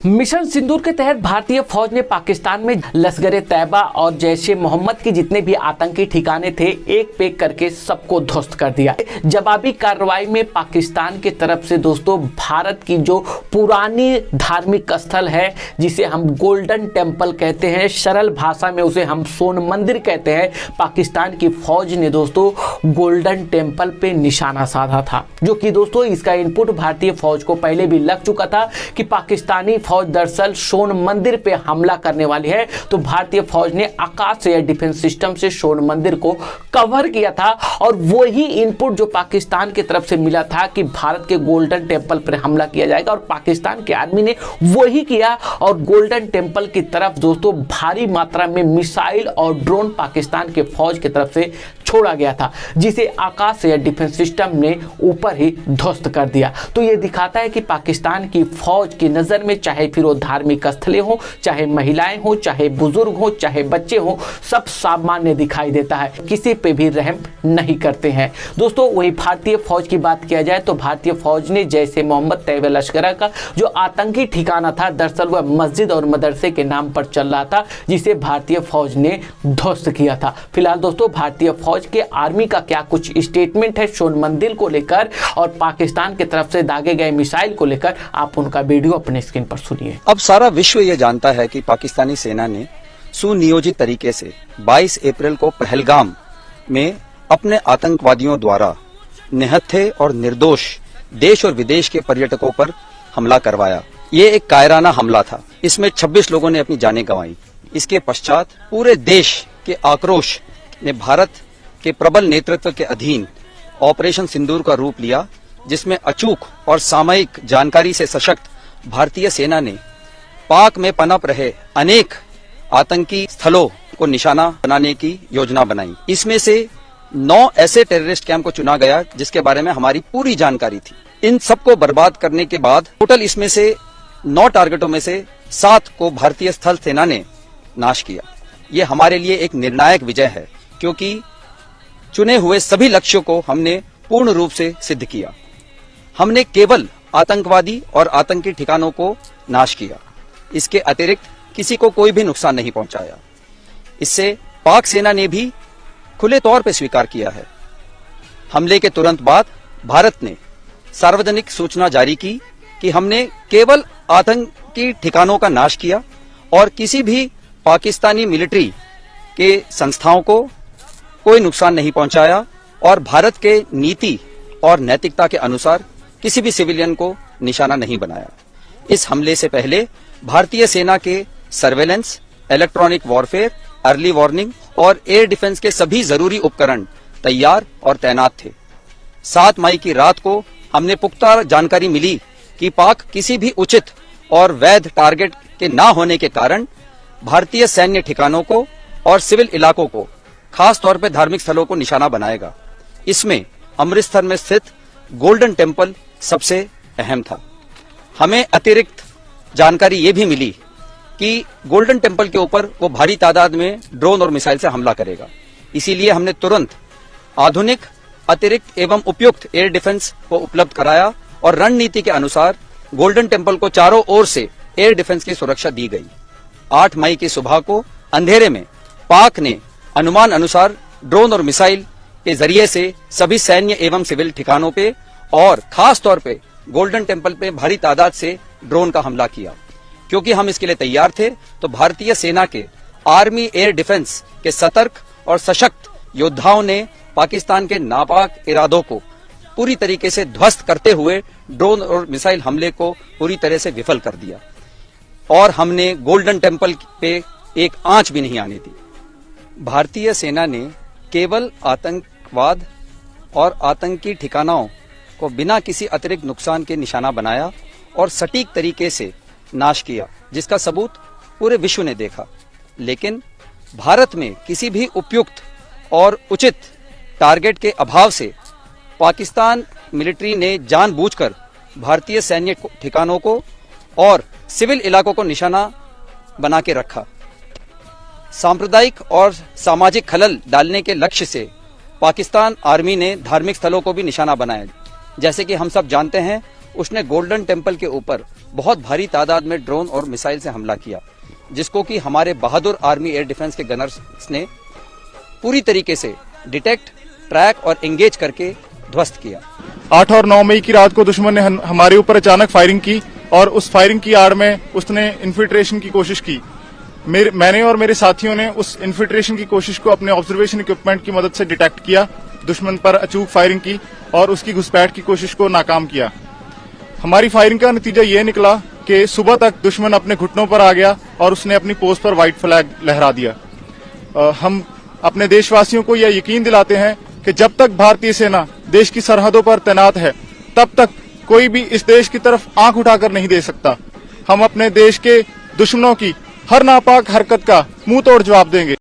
Mission सिंदूर के तहत भारतीय फौज ने पाकिस्तान में लश्कर-ए-तैयबा और जैश-ए-मोहम्मद के जितने भी आतंकी ठिकाने थे एक पे करके सबको ध्वस्त कर दिया। जवाबी कार्रवाई में पाकिस्तान के तरफ से दोस्तों भारत की जो पुरानी धार्मिक स्थल है जिसे हम गोल्डन टेम्पल कहते हैं, सरल भाषा में उसे हम सोन मंदिर कहते हैं, पाकिस्तान की फौज ने दोस्तों गोल्डन टेम्पल पे निशाना साधा था। जो कि दोस्तों इसका इनपुट भारतीय फौज को पहले भी लग चुका था कि पाकिस्तानी फौज दरअसल सोन मंदिर पे हमला करने वाली है। तो भारतीय फौज ने आकाश एयर डिफेंस सिस्टम से सोन मंदिर को कवर किया था और वही इनपुट जो पाकिस्तान की तरफ से मिला था कि भारत के गोल्डन टेम्पल पर हमला किया जाएगा, और पाकिस्तान की आर्मी ने वही किया और गोल्डन टेम्पल की तरफ दोस्तों भारी मात्रा में मिसाइल और ड्रोन पाकिस्तान के फौज की तरफ से छोड़ा गया था, जिसे आकाश एयर डिफेंस सिस्टम ने ऊपर ही ध्वस्त कर दिया। तो यह दिखाता है कि पाकिस्तान की फौज की नजर में चाहे फिर वो धार्मिक स्थलें हो, चाहे महिलाएं हो, चाहे बुजुर्ग हो, चाहे बच्चे हो, सब सामान्य दिखाई देता है, किसी पे भी रहम नहीं करते हैं। दोस्तों वही भारतीय फौज की बात किया जाए तो भारतीय फौज ने जैश-ए-मोहम्मद तैयबा लश्कर का जो आतंकी ठिकाना था दरअसल वह मस्जिद और मदरसे के नाम पर चल रहा था, जिसे भारतीय फौज ने ध्वस्त किया था। फिलहाल दोस्तों भारतीय फौज के आर्मी का क्या कुछ स्टेटमेंट है सोन मंदिर को लेकर और पाकिस्तान की तरफ से दागे गए मिसाइल को लेकर, आप उनका वीडियो अपने स्क्रीन पर सुनिए। अब सारा विश्व ये जानता है कि पाकिस्तानी सेना ने सुनियोजित तरीके से 22 अप्रैल को पहलगाम में अपने आतंकवादियों द्वारा निहत्थे और निर्दोष देश और विदेश के पर्यटकों पर हमला करवाया। ये एक कायराना हमला था। इसमें 26 लोगों ने अपनी जानें गंवाई। इसके पश्चात पूरे देश के आक्रोश ने भारत के प्रबल नेतृत्व के अधीन ऑपरेशन सिंदूर का रूप लिया, जिसमें अचूक और सामयिक जानकारी से सशक्त भारतीय सेना ने पाक में पनप रहे अनेक आतंकी स्थलों को निशाना बनाने की योजना बनाई। इसमें से 9 ऐसे टेररिस्ट कैंप को चुना गया जिसके बारे में हमारी पूरी जानकारी थी। इन सबको बर्बाद करने के बाद टोटल इसमें से 9 टारगेटों में से 7 को भारतीय स्थल सेना ने नाश किया। ये हमारे लिए एक निर्णायक विजय है, क्योंकि चुने हुए सभी लक्ष्यों को हमने पूर्ण रूप से सिद्ध किया। हमने केवल आतंकवादी और आतंकी ठिकानों को नाश किया, इसके अतिरिक्त किसी को कोई भी नुकसान नहीं पहुंचाया। इससे पाक सेना ने भी खुले तौर पर स्वीकार किया है। हमले के तुरंत बाद भारत ने सार्वजनिक सूचना जारी की कि हमने केवल आतंकी ठिकानों का नाश किया और किसी भी पाकिस्तानी मिलिट्री के संस्थाओं को कोई नुकसान नहीं पहुंचाया, और भारत के नीति और नैतिकता के अनुसार किसी भी सिविलियन को निशाना नहीं बनाया। इस हमले से पहले भारतीय सेना के surveillance, electronic warfare, early warning और एयर डिफेंस के सभी जरूरी उपकरण तैयार और तैनात थे। 7 मई की रात को हमने पुख्ता जानकारी मिली कि पाक किसी भी उचित और वैध टारगेट के ना होने के कारण भारतीय सैन्य ठिकानों को और सिविल इलाकों को, खास तौर पर धार्मिक स्थलों को निशाना बनाएगा। इसमें अमृतसर में स्थित गोल्डन टेम्पल सबसे अहम था। हमें अतिरिक्त जानकारी ये भी मिली कि गोल्डन टेम्पल के ऊपर वो भारी तादाद में ड्रोन और मिसाइल से हमला करेगा। इसीलिए हमने तुरंत आधुनिक, अतिरिक्त एवं उपयुक्त एयर डिफेंस को उपलब्ध कराया और रणनीति के अनुसार गोल्डन टेम्पल को चारों ओर से एयर डिफेंस की सुरक्षा दी गई। 8 मई की सुबह को अंधेरे में पाक ने अनुमान अनुसार ड्रोन और मिसाइल के जरिए से सभी सैन्य एवं सिविल ठिकानों पे और खास तौर पे गोल्डन टेम्पल पे भारी तादाद से ड्रोन का हमला किया। क्योंकि हम इसके लिए तैयार थे, तो भारतीय सेना के आर्मी एयर डिफेंस के सतर्क और सशक्त योद्धाओं ने पाकिस्तान के नापाक इरादों को पूरी तरीके से ध्वस्त करते हुए ड्रोन और मिसाइल हमले को पूरी तरह से विफल कर दिया, और हमने गोल्डन टेम्पल पे एक आंच भी नहीं आने दी। भारतीय सेना ने केवल आतंकवाद और आतंकी ठिकानों को बिना किसी अतिरिक्त नुकसान के निशाना बनाया और सटीक तरीके से नाश किया, जिसका सबूत पूरे विश्व ने देखा। लेकिन भारत में किसी भी उपयुक्त और उचित टारगेट के अभाव से पाकिस्तान मिलिट्री ने जानबूझकर भारतीय सैन्य ठिकानों को और सिविल इलाकों को निशाना बना के रखा। सांप्रदायिक और सामाजिक खलल डालने के लक्ष्य से पाकिस्तान आर्मी ने धार्मिक स्थलों को भी निशाना बनाया। जैसे कि हम सब जानते हैं, उसने गोल्डन टेम्पल के ऊपर बहुत भारी तादाद में ड्रोन और मिसाइल से हमला किया, जिसको कि हमारे बहादुर आर्मी एयर डिफेंस के गनर्स ने पूरी तरीके से डिटेक्ट, ट्रैक और एंगेज करके ध्वस्त किया। 8 और 9 मई की रात को दुश्मन ने हमारे ऊपर अचानक फायरिंग की और उस फायरिंग की आड़ में उसने इन्फिल्ट्रेशन की कोशिश की। मैंने और मेरे साथियों ने उस इन्फिल्ट्रेशन की कोशिश को अपने ऑब्जर्वेशन इक्विपमेंट की मदद से डिटेक्ट किया, दुश्मन पर अचूक फायरिंग की और उसकी घुसपैठ की कोशिश को नाकाम किया। हमारी फायरिंग का नतीजा ये निकला कि सुबह तक दुश्मन अपने घुटनों पर आ गया और उसने अपनी पोस्ट पर व्हाइट फ्लैग लहरा दिया। हम अपने देशवासियों को यह यकीन दिलाते हैं कि जब तक भारतीय सेना देश की सरहदों पर तैनात है, तब तक कोई भी इस देश की तरफ आंख उठाकर नहीं दे सकता। हम अपने देश के दुश्मनों की हर नापाक हरकत का मुंह तोड़ जवाब देंगे।